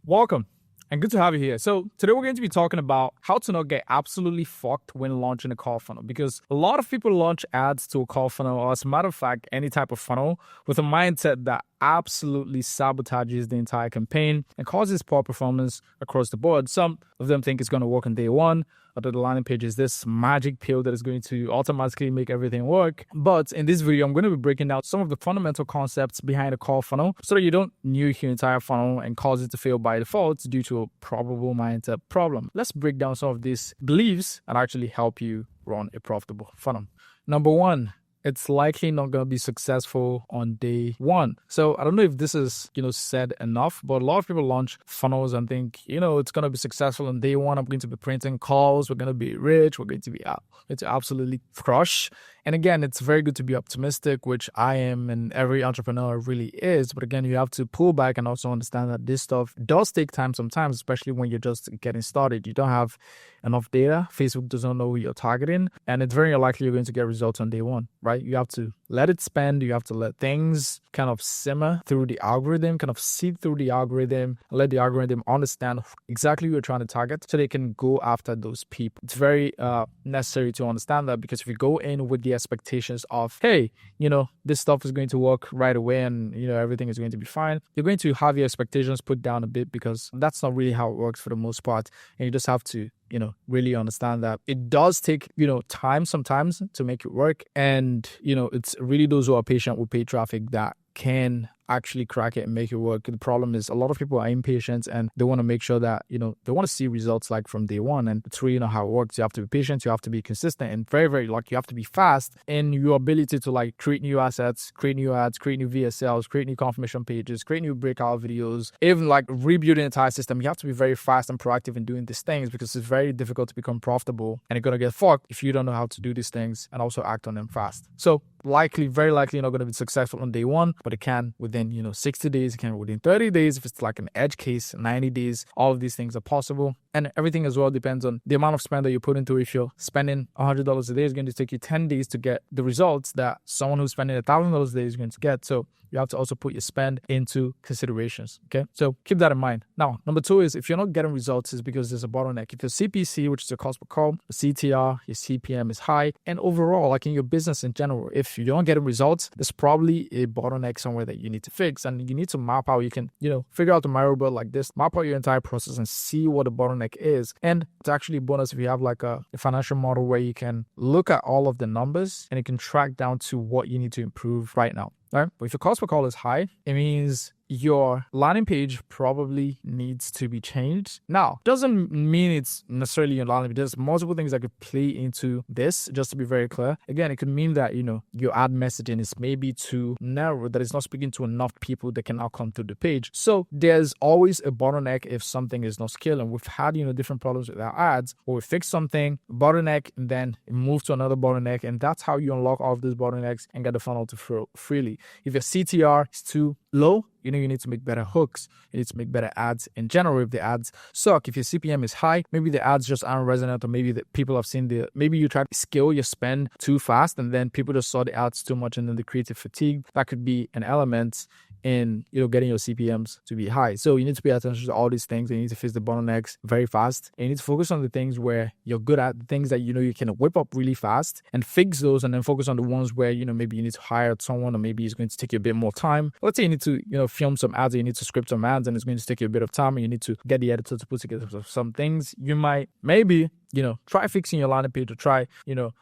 Welcome and good to have you here. So, today we're going to be talking about how to not get absolutely fucked when launching a call funnel because a lot of people launch ads to a call funnel, or as a matter of fact, any type of funnel with a mindset that absolutely sabotages the entire campaign and causes poor performance across the board. Some of them think it's going to work on day one, or the landing page is this magic pill that is going to automatically make everything work. But in this video, I'm going to be breaking down some of the fundamental concepts behind a call funnel so that you don't nuke your entire funnel and cause it to fail by default due to a probable mindset problem. Let's break down some of these beliefs and actually help you run a profitable funnel. Number one, it's likely not going to be successful on day one. So I don't know if this is, said enough, but a lot of people launch funnels and think, it's going to be successful on day one. I'm going to be printing calls. We're going to be rich. We're going to be out. It's absolutely crush. And again, it's very good to be optimistic, which I am and every entrepreneur really is. But again, you have to pull back and also understand that this stuff does take time sometimes, especially when you're just getting started. You don't have enough data. Facebook doesn't know who you're targeting. And it's very unlikely you're going to get results on day one, right? You have to let it spend. You have to let things kind of simmer through the algorithm, kind of seep through the algorithm, and let the algorithm understand exactly who you're trying to target so they can go after those people. It's very necessary to understand that, because if you go in with the expectations of, hey, this stuff is going to work right away and, everything is going to be fine, you're going to have your expectations put down a bit, because that's not really how it works for the most part. And you just have to really understand that it does take, time sometimes to make it work. And, it's really those who are patient with paid traffic that can actually crack it and make it work. The problem is a lot of people are impatient and they want to make sure that, they want to see results like from day one. And it's really not how it works. You have to be patient. You have to be consistent and very, very you have to be fast in your ability to create new assets, create new ads, create new VSLs, create new confirmation pages, create new breakout videos, even rebuild the entire system. You have to be very fast and proactive in doing these things, because it's very difficult to become profitable and you're going to get fucked if you don't know how to do these things and also act on them fast. So very likely not going to be successful on day one, but it can within 60 days, it can within 30 days. If it's like an edge case, 90 days, all of these things are possible. And everything as well depends on the amount of spend that you put into it. If you're spending $100 a day, it's going to take you 10 days to get the results that someone who's spending $1,000 a day is going to get. So you have to also put your spend into considerations. Okay, so keep that in mind. Now, number two is, if you're not getting results, it's because there's a bottleneck. If your CPC, which is your cost per call, your CTR, your CPM is high, and overall, in your business in general, if you're not getting results, there's probably a bottleneck somewhere that you need to fix, and you need to map out. You can, figure out the variable like this, map out your entire process and see what the bottleneck is. And it's actually a bonus if you have a financial model where you can look at all of the numbers and you can track down to what you need to improve right now. All right. But if your cost per call is high, it means your landing page probably needs to be changed. Now, doesn't mean it's necessarily your landing page. There's multiple things that could play into this, just to be very clear. Again, it could mean that, your ad messaging is maybe too narrow, that it's not speaking to enough people that can now come through the page. So there's always a bottleneck if something is not scaling. We've had, different problems with our ads, or we fix something, bottleneck, and then move to another bottleneck. And that's how you unlock all of these bottlenecks and get the funnel to flow freely. If your CTR is too low, you need to make better hooks. You need to make better ads in general if the ads suck. If your CPM is high, maybe the ads just aren't resonant, or maybe the people have seen maybe you try to scale your spend too fast and then people just saw the ads too much and then the creative fatigue. That could be an element in getting your CPMs to be high. So you need to pay attention to all these things, and you need to fix the bottlenecks very fast. And you need to focus on the things where you're good at, the things that you can whip up really fast, and fix those, and then focus on the ones where maybe you need to hire someone, or maybe it's going to take you a bit more time. Let's say you need to film some ads, or you need to script some ads, and it's going to take you a bit of time, and you need to get the editor to put together some things. You might maybe try fixing your landing page, or try,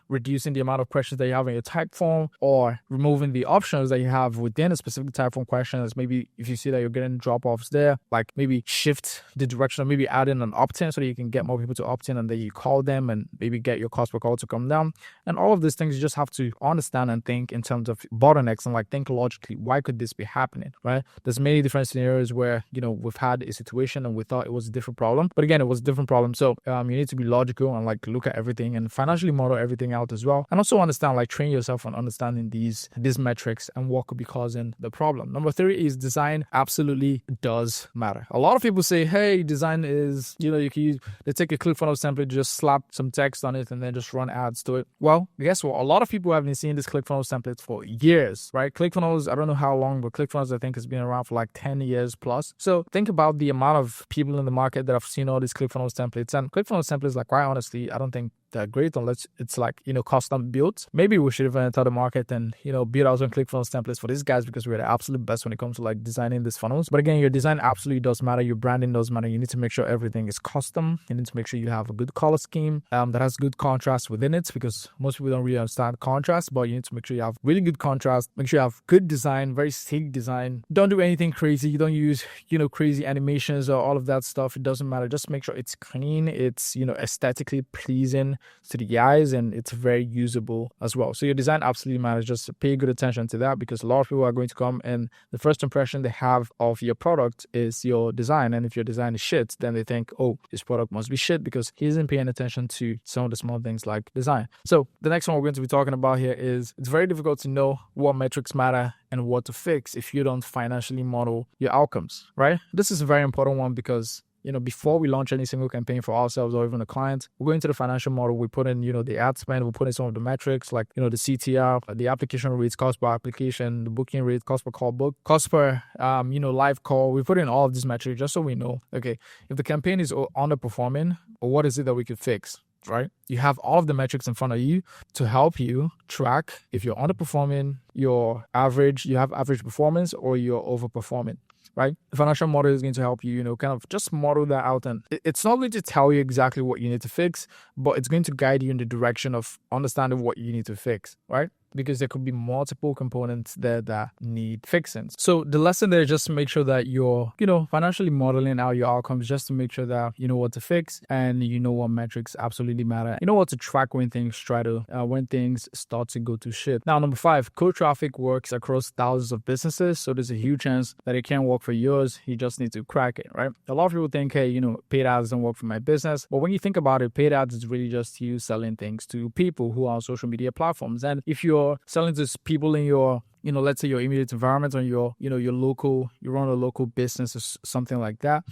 reducing the amount of questions that you have in your type form, or removing the options that you have within a specific type form questions. Maybe if you see that you're getting drop-offs there, maybe shift the direction, or maybe add in an opt-in so that you can get more people to opt in, and then you call them and maybe get your cost per call to come down. And all of these things, you just have to understand and think in terms of bottlenecks, and think logically, why could this be happening, right? There's many different scenarios where, we've had a situation and we thought it was a different problem, but again, it was a different problem. So you need to be logical go and like look at everything and financially model everything out as well. And also understand, like train yourself on understanding these metrics and what could be causing the problem. Number 3 is design absolutely does matter. A lot of people say, hey, design is, they take a ClickFunnels template, just slap some text on it and then just run ads to it. Well, guess what? A lot of people have been seeing this ClickFunnels template for years, right? ClickFunnels, I don't know how long, but ClickFunnels I think has been around for like 10 years plus. So think about the amount of people in the market that have seen all these ClickFunnels templates. And ClickFunnels templates, like quite honestly, I don't think they're great unless it's like, custom built. Maybe we should have enter the market and, build our own ClickFunnels templates for these guys because we're the absolute best when it comes to like designing these funnels. But again, your design absolutely does matter. Your branding does matter. You need to make sure everything is custom. You need to make sure you have a good color scheme that has good contrast within it, because most people don't really understand contrast, but you need to make sure you have really good contrast. Make sure you have good design, very sleek design. Don't do anything crazy. You don't use, crazy animations or all of that stuff. It doesn't matter. Just make sure it's clean. It's, aesthetically pleasing to the eyes, and it's very usable as well. So your design absolutely matters. Just pay good attention to that, because a lot of people are going to come and the first impression they have of your product is your design. And if your design is shit, then they think, oh, this product must be shit because he isn't paying attention to some of the small things like design. So the next one we're going to be talking about here is it's very difficult to know what metrics matter and what to fix if you don't financially model your outcomes, right? This is a very important one because before we launch any single campaign for ourselves or even a client, we go into the financial model, we put in, the ad spend, we put in some of the metrics like, the CTR, the application rates, cost per application, the booking rate, cost per call book, cost per, live call. We put in all of these metrics just so we know, okay, if the campaign is underperforming, or what is it that we could fix, right? You have all of the metrics in front of you to help you track if you're underperforming, you have average performance, or you're overperforming. Right? The financial model is going to help you, kind of just model that out. And it's not going to tell you exactly what you need to fix, but it's going to guide you in the direction of understanding what you need to fix, right? Because there could be multiple components there that need fixing. So the lesson there is just to make sure that you're, financially modeling out your outcomes, just to make sure that you know what to fix and you know what metrics absolutely matter. You know what to track when things when things start to go to shit. Now, number 5, cold traffic works across thousands of businesses. So there's a huge chance that it can't work for yours. You just need to crack it, right? A lot of people think, hey, paid ads don't work for my business. But when you think about it, paid ads is really just you selling things to people who are on social media platforms. And if you're selling to people in your, let's say your immediate environment, or your local, you run a local business or something like that,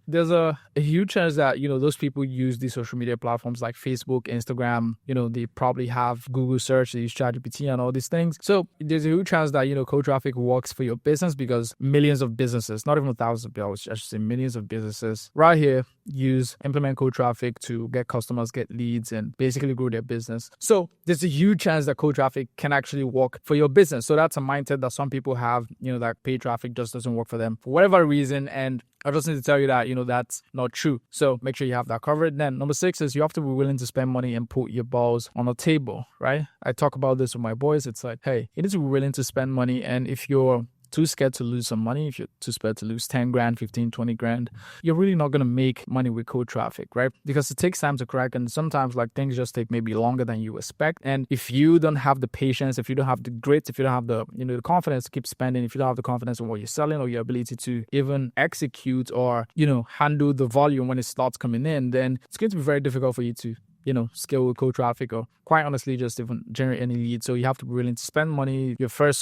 there's a huge chance that, those people use these social media platforms like Facebook, Instagram, they probably have Google search, they use ChatGPT and all these things. So there's a huge chance that, cold traffic works for your business, because millions of businesses, not even thousands of people, I should say millions of businesses right here implement cold traffic to get customers, get leads, and basically grow their business. So there's a huge chance that cold traffic can actually work for your business. So that's a mindset that some people have, that paid traffic just doesn't work for them for whatever reason. And I just need to tell you that, that's not true. So make sure you have that covered. Then number 6 is you have to be willing to spend money and put your balls on the table, right? I talk about this with my boys. It's like, hey, you need to be willing to spend money. And if you're too scared to lose some money, if you're too scared to lose 10 grand, 15, 20 grand, you're really not going to make money with cold traffic, right? Because it takes time to crack, and sometimes like things just take maybe longer than you expect. And if you don't have the patience, if you don't have the grit, if you don't have the, the confidence to keep spending, if you don't have the confidence in what you're selling or your ability to even execute or, handle the volume when it starts coming in, then it's going to be very difficult for you to scale with cold traffic, or quite honestly, just even generate any leads. So you have to be willing to spend money.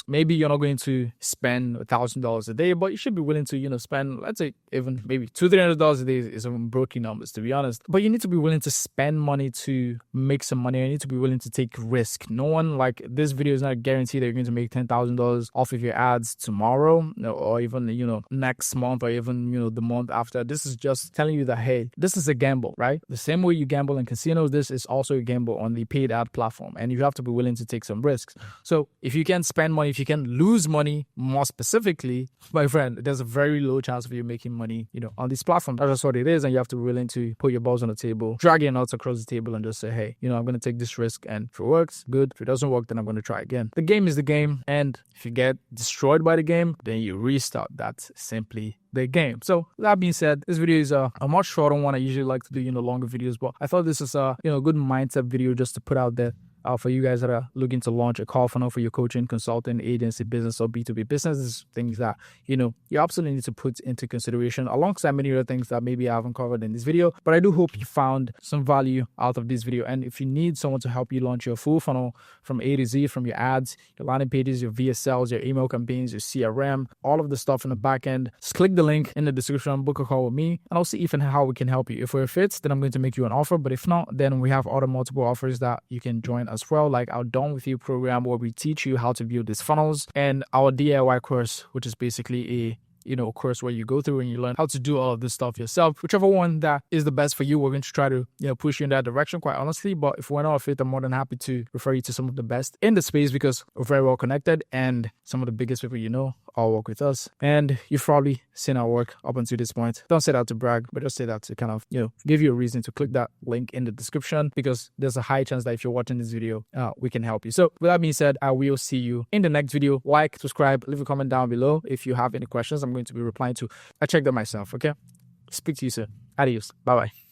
Maybe you're not going to spend $1,000 a day, but you should be willing to, spend, let's say, even maybe $200-$300 a day is some broken numbers, to be honest. But you need to be willing to spend money to make some money. You need to be willing to take risk. No one, like, this video is not a guarantee that you're going to make $10,000 off of your ads tomorrow, or even, next month, or even, the month after. This is just telling you that, hey, this is a gamble, right? The same way you gamble in casinos, this is also a gamble on the paid ad platform, and you have to be willing to take some risks. So if you can spend money, if you can lose money, more specifically, my friend, there's a very low chance of you making money, on this platform. That's just what it is, and you have to be willing to put your balls on the table, drag your nuts across the table, and just say, hey, I'm going to take this risk, and if it works, good. If it doesn't work, then I'm going to try again. The game is the game, and if you get destroyed by the game, then you restart. That's simply the game. So that being said, this video is a much shorter one. I usually like to do longer videos, but I thought this is a good mindset video just to put out there. for you guys that are looking to launch a call funnel for your coaching, consulting, agency business, or B2B business. This is things that, you absolutely need to put into consideration alongside many other things that maybe I haven't covered in this video. But I do hope you found some value out of this video. And if you need someone to help you launch your full funnel from A to Z, from your ads, your landing pages, your VSLs, your email campaigns, your CRM, all of the stuff in the back end, just click the link in the description, book a call with me, and I'll see if and how we can help you. If we're a fit, then I'm going to make you an offer. But if not, then we have other multiple offers that you can join as well, like our Done With You program, where we teach you how to build these funnels, and our DIY course, which is basically a course where you go through and you learn how to do all of this stuff yourself. Whichever one that is the best for you, we're going to try to, push you in that direction, quite honestly. But if we're not a fit, I'm more than happy to refer you to some of the best in the space, because we're very well connected and some of the biggest people all work with us. And you've probably seen our work up until this point. Don't say that to brag, but just say that to kind of, give you a reason to click that link in the description, because there's a high chance that if you're watching this video, we can help you. So with that being said, I will see you in the next video. Like, subscribe, leave a comment down below if you have any questions. I'm going to be replying to. I check them myself, okay? Speak to you soon. Adios. Bye-bye.